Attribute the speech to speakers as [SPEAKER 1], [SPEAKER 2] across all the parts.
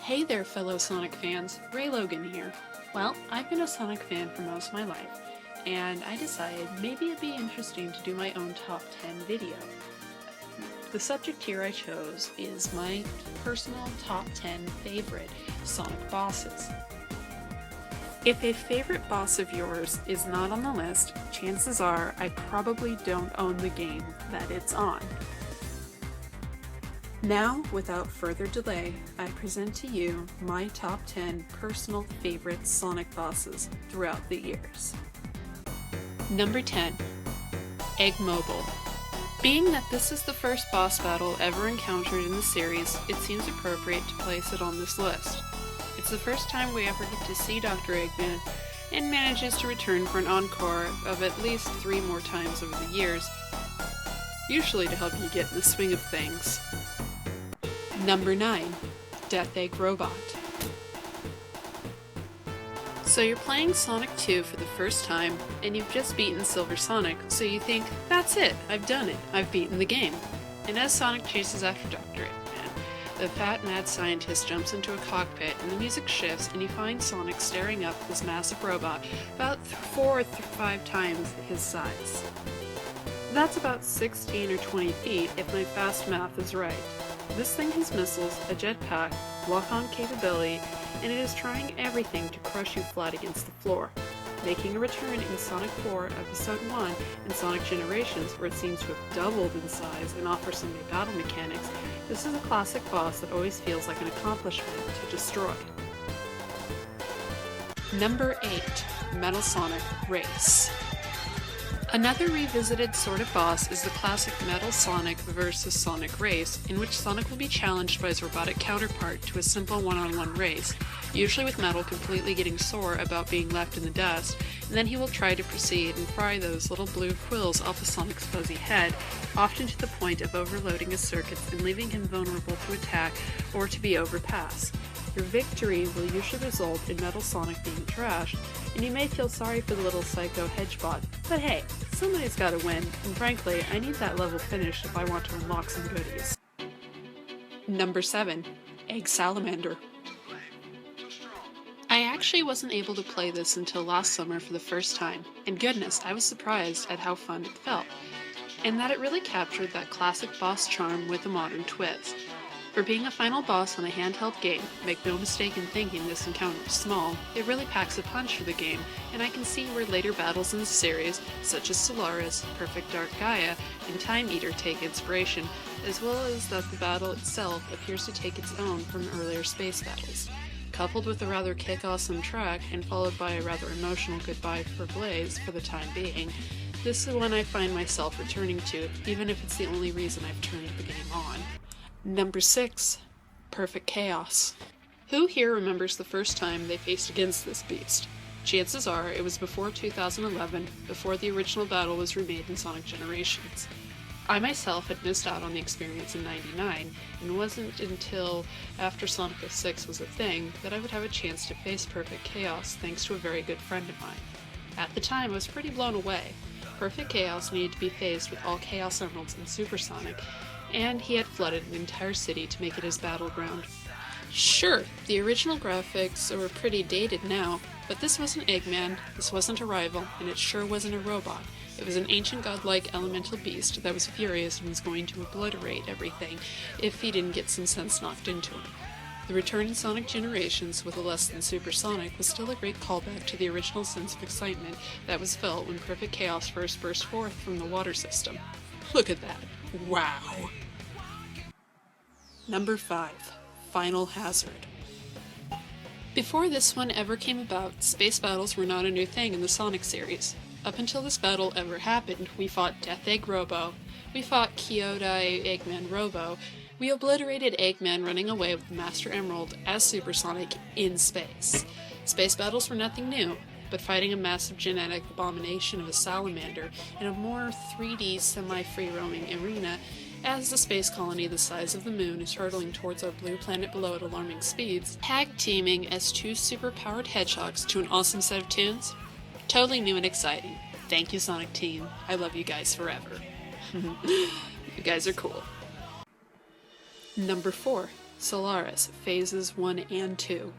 [SPEAKER 1] Hey there, fellow Sonic fans, Ray Logan here. Well, I've been a Sonic fan for most of my life, and I decided maybe it'd be interesting to do my own top 10 video. The subject here I chose is my personal top 10 favorite Sonic bosses. If a favorite boss of yours is not on the list, chances are I probably don't own the game that it's on. Now, without further delay, I present to you my top 10 personal favorite Sonic bosses throughout the years. Number 10. Egg Mobile. Being that this is the first boss battle ever encountered in the series, it seems appropriate to place it on this list. It's the first time we ever get to see Dr. Eggman, and manages to return for an encore of at least 3 more times over the years, usually to help you get in the swing of things. Number 9. Death Egg Robot. So you're playing Sonic 2 for the first time, and you've just beaten Silver Sonic, so you think, that's it, I've done it, I've beaten the game. And as Sonic chases after Dr. Eggman, the fat mad scientist jumps into a cockpit, and the music shifts, and you find Sonic staring up at this massive robot, about 4 or 5 times his size. That's about 16 or 20 feet if my fast math is right. This thing has missiles, a jetpack, lock-on capability, and it is trying everything to crush you flat against the floor. Making a return in Sonic 4 Episode 1 and Sonic Generations, where it seems to have doubled in size and offers some new battle mechanics, this is a classic boss that always feels like an accomplishment to destroy. Number 8. Metal Sonic Race. Another revisited sort of boss is the classic Metal Sonic vs. Sonic Race, in which Sonic will be challenged by his robotic counterpart to a simple one-on-one race, usually with Metal completely getting sore about being left in the dust, and then he will try to proceed and fry those little blue quills off of Sonic's fuzzy head, often to the point of overloading his circuits and leaving him vulnerable to attack or to be overpassed. Your victory will usually result in Metal Sonic being trashed, and you may feel sorry for the little psycho hedgebot, but hey, somebody's gotta win, and frankly, I need that level finished if I want to unlock some goodies. Number 7. Egg Salamander. I actually wasn't able to play this until last summer for the first time, and goodness, I was surprised at how fun it felt, and that it really captured that classic boss charm with a modern twist. For being a final boss on a handheld game, make no mistake in thinking this encounter is small, it really packs a punch for the game, and I can see where later battles in the series, such as Solaris, Perfect Dark Gaia, and Time Eater take inspiration, as well as that the battle itself appears to take its own from earlier space battles. Coupled with a rather kick-awesome track, and followed by a rather emotional goodbye for Blaze for the time being, this is one I find myself returning to, even if it's the only reason I've turned the game on. Number 6. Perfect Chaos. Who here remembers the first time they faced against this beast? Chances are it was before 2011, before the original battle was remade in Sonic Generations. I myself had missed out on the experience in '99, and it wasn't until after Sonic 06 was a thing that I would have a chance to face Perfect Chaos thanks to a very good friend of mine. At the time, I was pretty blown away. Perfect Chaos needed to be faced with all Chaos Emeralds and Super Sonic, and he had flooded an entire city to make it his battleground. Sure, the original graphics were pretty dated now, but this wasn't Eggman, this wasn't a rival, and it sure wasn't a robot. It was an ancient godlike elemental beast that was furious and was going to obliterate everything if he didn't get some sense knocked into him. The return in Sonic Generations with a less than Super Sonic was still a great callback to the original sense of excitement that was felt when Perfect Chaos first burst forth from the water system. Look at that. Wow. Number 5. Final Hazard. Before this one ever came about, space battles were not a new thing in the Sonic series. Up until this battle ever happened, we fought Death Egg Robo, we fought Kyodai Eggman Robo, we obliterated Eggman running away with the Master Emerald as Super Sonic in space. Space battles were nothing new, but fighting a massive genetic abomination of a salamander in a more 3D semi-free-roaming arena as the space colony the size of the moon is hurtling towards our blue planet below at alarming speeds, tag-teaming as 2 super-powered hedgehogs to an awesome set of tunes? Totally new and exciting. Thank you, Sonic Team. I love you guys forever. You guys are cool. Number 4. Solaris, Phases 1 and 2.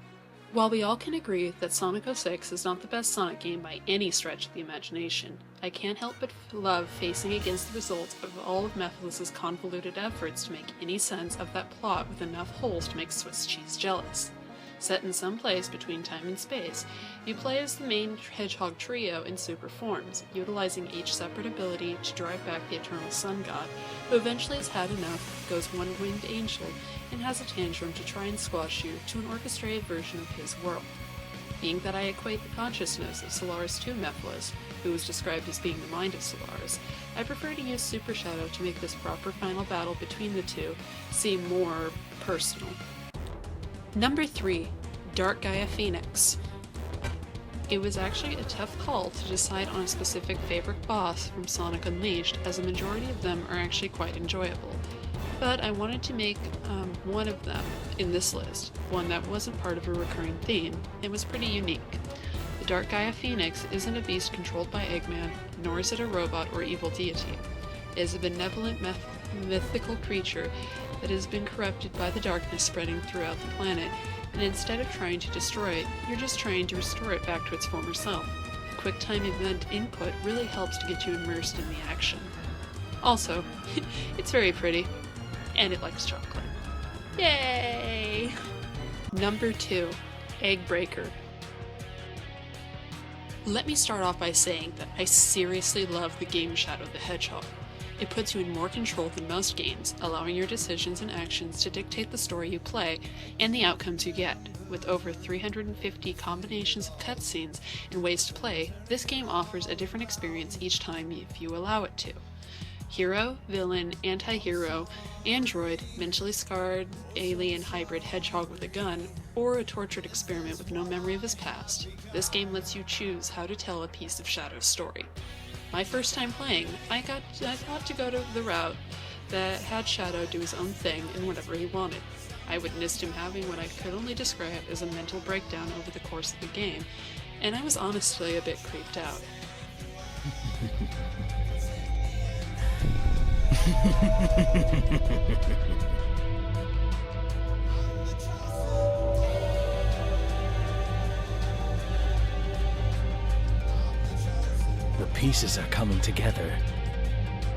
[SPEAKER 1] While we all can agree that Sonic 06 is not the best Sonic game by any stretch of the imagination, I can't help but love facing against the results of all of Mephiles' convoluted efforts to make any sense of that plot with enough holes to make Swiss cheese jealous. Set in some place between time and space, you play as the main hedgehog trio in super forms, utilizing each separate ability to drive back the eternal sun god, who eventually has had enough, goes one-winged angel, and has a tantrum to try and squash you to an orchestrated version of his world. Being that I equate the consciousness of Solaris to Mephiles, who was described as being the mind of Solaris, I prefer to use Super Shadow to make this proper final battle between the two seem more personal. Number 3. Dark Gaia Phoenix. It was actually a tough call to decide on a specific favorite boss from Sonic Unleashed, as a majority of them are actually quite enjoyable. But I wanted to make one of them in this list, one that wasn't part of a recurring theme, and was pretty unique. The Dark Gaia Phoenix isn't a beast controlled by Eggman, nor is it a robot or evil deity. It is a benevolent mythical creature that has been corrupted by the darkness spreading throughout the planet, and instead of trying to destroy it, you're just trying to restore it back to its former self. QuickTime event input really helps to get you immersed in the action. Also, it's very pretty, and it likes chocolate. Yay! Number 2. Egg Breaker. Let me start off by saying that I seriously love the game Shadow the Hedgehog. It puts you in more control than most games, allowing your decisions and actions to dictate the story you play and the outcomes you get. With over 350 combinations of cutscenes and ways to play, this game offers a different experience each time if you allow it to. Hero, villain, anti-hero, android, mentally scarred, alien hybrid hedgehog with a gun, or a tortured experiment with no memory of his past, this game lets you choose how to tell a piece of Shadow's story. My first time playing, I thought to go to the route that had Shadow do his own thing and whatever he wanted. I witnessed him having what I could only describe as a mental breakdown over the course of the game, and I was honestly a bit creeped out.
[SPEAKER 2] The pieces are coming together.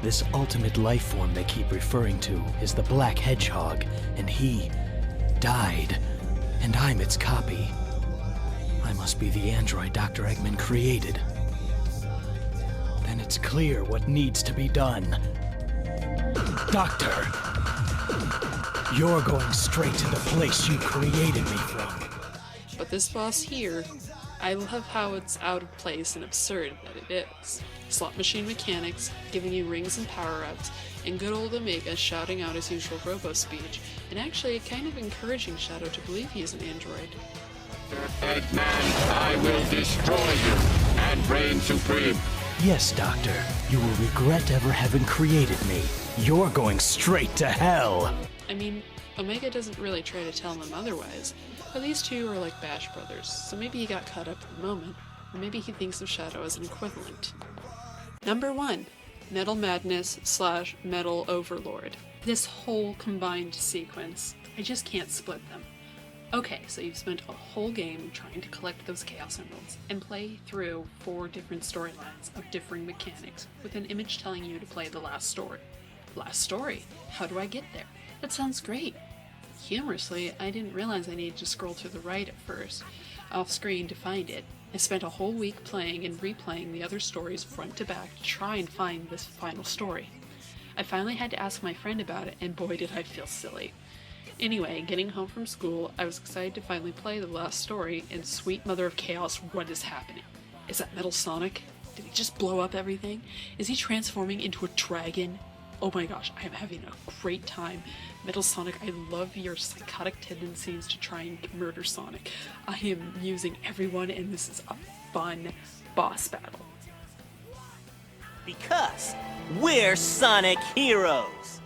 [SPEAKER 2] This ultimate life form they keep referring to is the Black Hedgehog, and he died, and I'm its copy. I must be the android Dr. Eggman created. Then it's clear what needs to be done. Doctor, you're going straight to the place you created me from.
[SPEAKER 1] But this boss here, I love how it's out of place and absurd that it is. Slot machine mechanics, giving you rings and power-ups, and good old Omega shouting out his usual robo-speech, and actually kind of encouraging Shadow to believe he's an android.
[SPEAKER 3] Eggman, I will destroy you and reign supreme.
[SPEAKER 2] Yes, Doctor, you will regret ever having created me. You're going straight to hell.
[SPEAKER 1] I mean, Omega doesn't really try to tell him otherwise, but these two are like Bash Brothers, so maybe he got caught up in the moment, or maybe he thinks of Shadow as an equivalent. Number 1. Metal Madness / Metal Overlord. This whole combined sequence, I just can't split them. Okay, so you've spent a whole game trying to collect those Chaos Emeralds, and play through 4 different storylines of differing mechanics, with an image telling you to play the last story. Last story? How do I get there? That sounds great. Humorously, I didn't realize I needed to scroll to the right at first, off screen to find it. I spent a whole week playing and replaying the other stories front to back to try and find this final story. I finally had to ask my friend about it, and boy did I feel silly. Anyway, getting home from school, I was excited to finally play the last story, and sweet mother of chaos, what is happening? Is that Metal Sonic? Did he just blow up everything? Is he transforming into a dragon? Oh my gosh, I am having a great time. Metal Sonic, I love your psychotic tendencies to try and murder Sonic. I am using everyone, and this is a fun boss battle.
[SPEAKER 4] Because we're Sonic heroes.